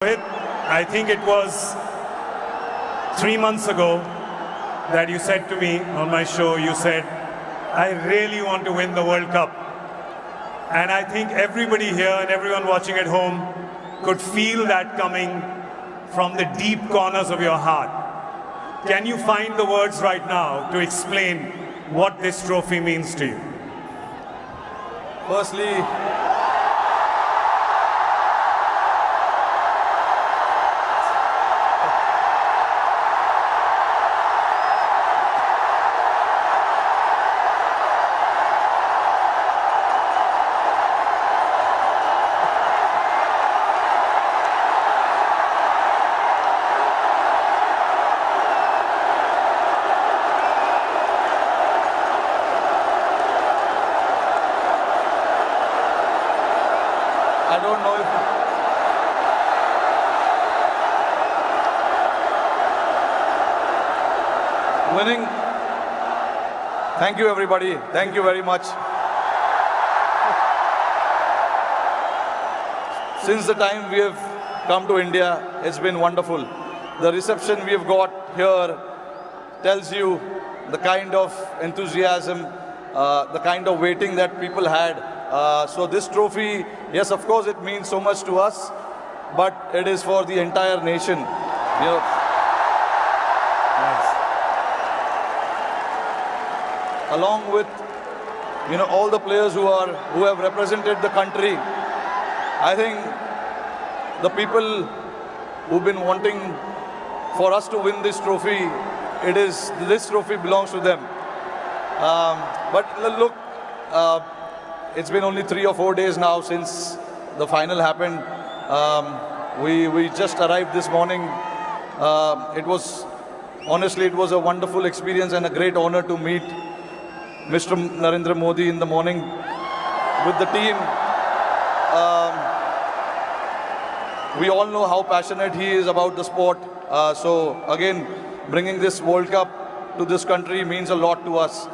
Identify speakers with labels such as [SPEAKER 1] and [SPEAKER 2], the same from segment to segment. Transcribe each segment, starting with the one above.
[SPEAKER 1] Rohit, I think it was 3 months ago that you said to me on my show, you said, I really want to win the World Cup. And I think everybody here and everyone watching at home could feel that coming from the deep corners of your heart. Can you find the words right now to explain what this trophy means to you?
[SPEAKER 2] Firstly, I don't know if winning. Thank you, everybody. Thank you very much. Since the time we have come to India, it's been wonderful. The reception we have got here tells you the kind of enthusiasm, the kind of waiting that people had. So this trophy, yes, of course, it means so much to us, but it is for the entire nation. You know, along with all the players who have represented the country. I think the people who've been wanting for us to win this trophy, this trophy belongs to them. But look, it's been only 3 or 4 days now since the final happened. We just arrived this morning. Honestly, it was a wonderful experience and a great honor to meet Mr. Narendra Modi in the morning with the team. We all know how passionate he is about the sport. So again, bringing this World Cup to this country means a lot to us.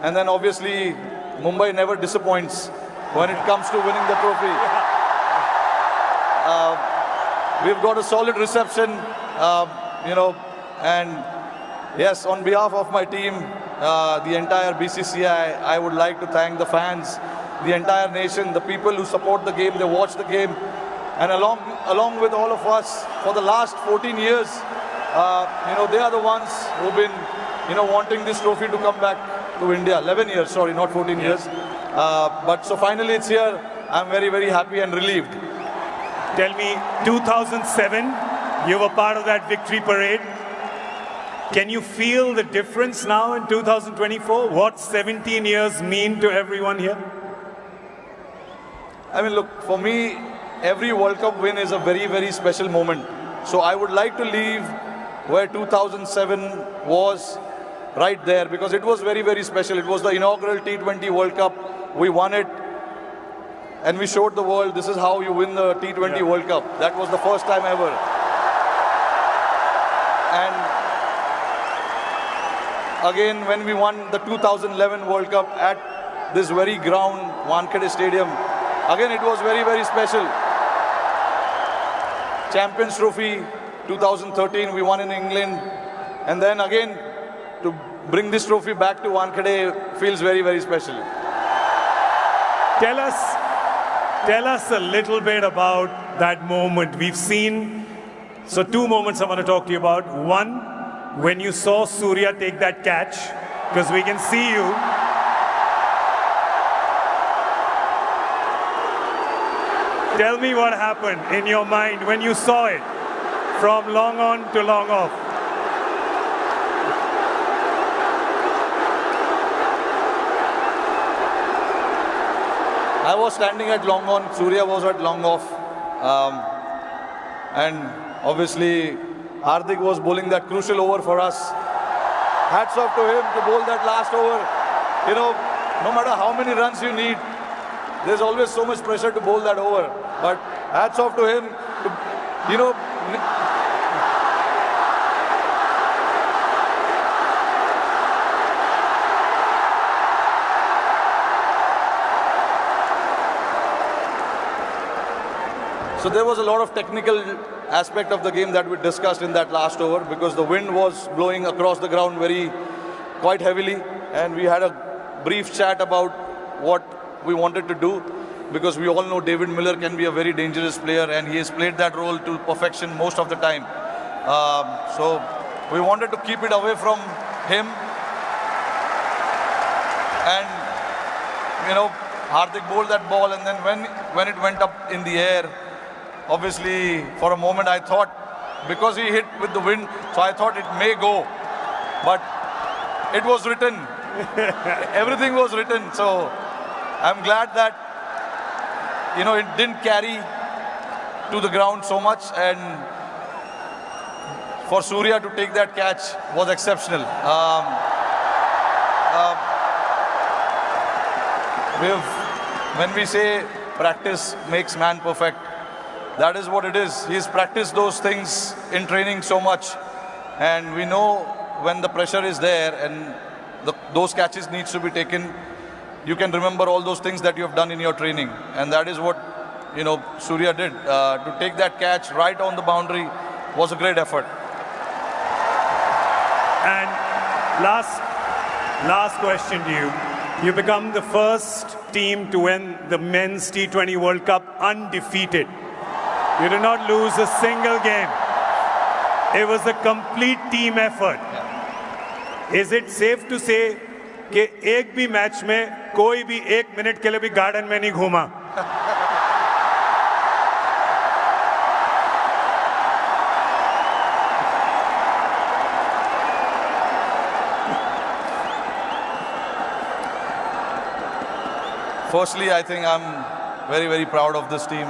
[SPEAKER 2] And then obviously, Mumbai never disappoints when it comes to winning the trophy. We've got a solid reception, and yes, on behalf of my team, the entire BCCI, I would like to thank the fans, the entire nation, the people who support the game, they watch the game, and along with all of us for the last 14 years, they are the ones who've been, wanting this trophy to come back to India. 11 years, sorry, not 14 years. But so finally it's here. I'm very, very happy and relieved.
[SPEAKER 1] Tell me, 2007, you were part of that victory parade. Can you feel the difference now in 2024? What 17 years mean to everyone here?
[SPEAKER 2] I mean, look, for me, every World Cup win is a very, very special moment. So I would like to leave where 2007 was, right there, because it was very, very special. It was the inaugural T20 World Cup. We won it, and we showed the world this is how you win the T20 World Cup. That was the first time ever. And again, when we won the 2011 World Cup at this very ground, Wankhede Stadium, again, it was very, very special. Champions Trophy 2013, we won in England. And then again, to bring this trophy back to Wankhede feels very, very special.
[SPEAKER 1] Tell us a little bit about that moment. We've seen, so 2 moments I want to talk to you about. One, when you saw Surya take that catch, because we can see you. Tell me what happened in your mind when you saw it from long on to long off.
[SPEAKER 2] I was standing at long on, Surya was at long off. And obviously, Hardik was bowling that crucial over for us. Hats off to him to bowl that last over. No matter how many runs you need, there's always so much pressure to bowl that over. But hats off to him. So there was a lot of technical aspect of the game that we discussed in that last over, because the wind was blowing across the ground quite heavily, and we had a brief chat about what we wanted to do, because we all know David Miller can be a very dangerous player, and he has played that role to perfection most of the time. So we wanted to keep it away from him, and Hardik bowled that ball, and then when it went up in the air, obviously for a moment I thought, because he hit with the wind, so I thought it may go, but it was written. Everything was written, so I'm glad that it didn't carry to the ground so much, and for Surya to take that catch was exceptional. When we say practice makes man perfect, that is what it is. He's practiced those things in training so much, and we know when the pressure is there and those catches needs to be taken, you can remember all those things that you have done in your training, and that is what Surya did. To take that catch right on the boundary was a great effort.
[SPEAKER 1] And last question to you. You become the first team to win the Men's T20 World Cup undefeated. You did not lose a single game. It was a complete team effort. Is it safe to say कि एक भी match में कोई भी 1 minute के लिए भी garden में नहीं घूमा?
[SPEAKER 2] Firstly, I think I'm very, very proud of this team.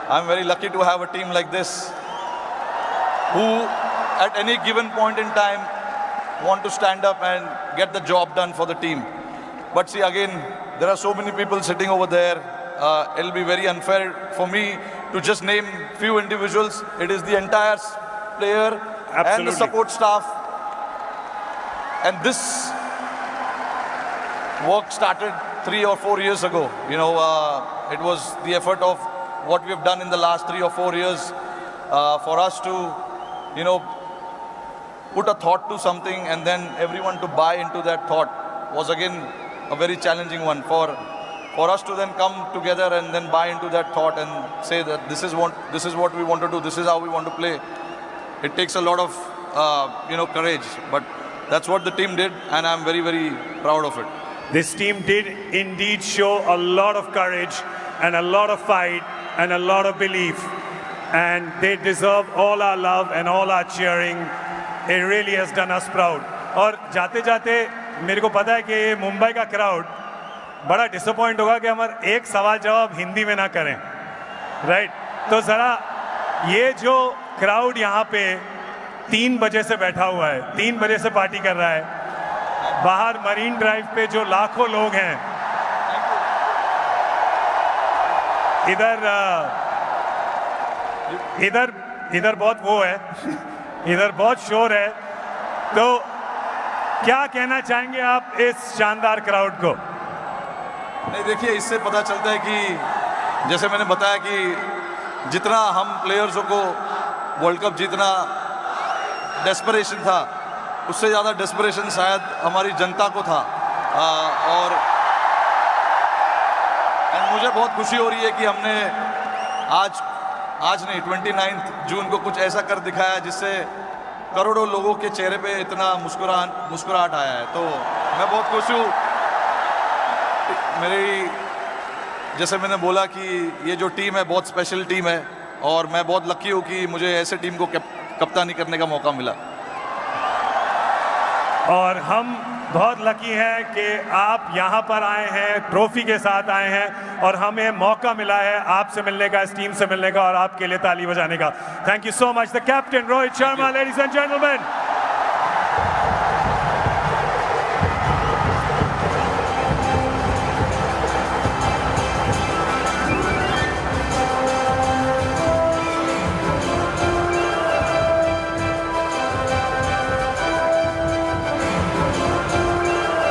[SPEAKER 2] I'm very lucky to have a team like this who, at any given point in time, want to stand up and get the job done for the team. But see, again, there are so many people sitting over there. It'll be very unfair for me to just name few individuals. It is the entire player and the support staff. And this work started 3 or 4 years ago. It was the effort of what we have done in the last 3 or 4 years for us to, put a thought to something, and then everyone to buy into that thought was again a very challenging one. For us to then come together and then buy into that thought and say that this is what we want to do, this is how we want to play. It takes a lot of courage, but that's what the team did, and I'm very, very proud of it.
[SPEAKER 1] This team did indeed show a lot of courage and a lot of fight and a lot of belief, and they deserve all our love and all our cheering. It really has done us proud. और जाते जाते मेरे को पता है कि ये मुंबई का क्राउड बड़ा डिसअपॉइंट होगा कि हमारे एक सवाल जवाब हिंदी में ना करें, राइट? तो ज़रा ये जो क्राउड यहाँ पे 3 बजे से बैठा हुआ है, 3 बजे से पार्टी कर रहा है, बाहर मरीन ड्राइव पे जो लाखों लोग हैं, इधर बहुत वो है, इधर बहुत शोर है, तो क्या कहना चाहेंगे आप इस शानदार क्राउड को?
[SPEAKER 2] नहीं, देखिए, इससे पता चलता है कि जैसे मैंने बताया कि जितना हम प्लेयर्सों को वर्ल्ड कप जीतना डेस्परेशन था, उससे ज़्यादा डेस्परेशन शायद हमारी जनता को था। और मुझे बहुत खुशी हो रही है कि हमने आज नहीं 29 जून को कुछ ऐसा कर दिखाया जिससे करोड़ों लोगों के चेहरे पे इतना मुस्कुराहट आया है। तो मैं बहुत खुश हूँ। जैसे मैंने बोला कि ये जो टीम है बहुत स्पेशल टीम है, और मैं बहुत लकी हूँ कि मुझे ऐसे टीम को कप्तानी करने का मौका मिला।
[SPEAKER 1] और हम बहुत लकी हैं कि आप यहाँ पर आए हैं, ट्रॉफी के साथ आए हैं, और हमें मौका मिला है आपसे मिलने का, इस टीम से मिलने का, और आपके लिए ताली बजाने का। Thank you so much the captain Rohit Sharma, ladies and gentleman.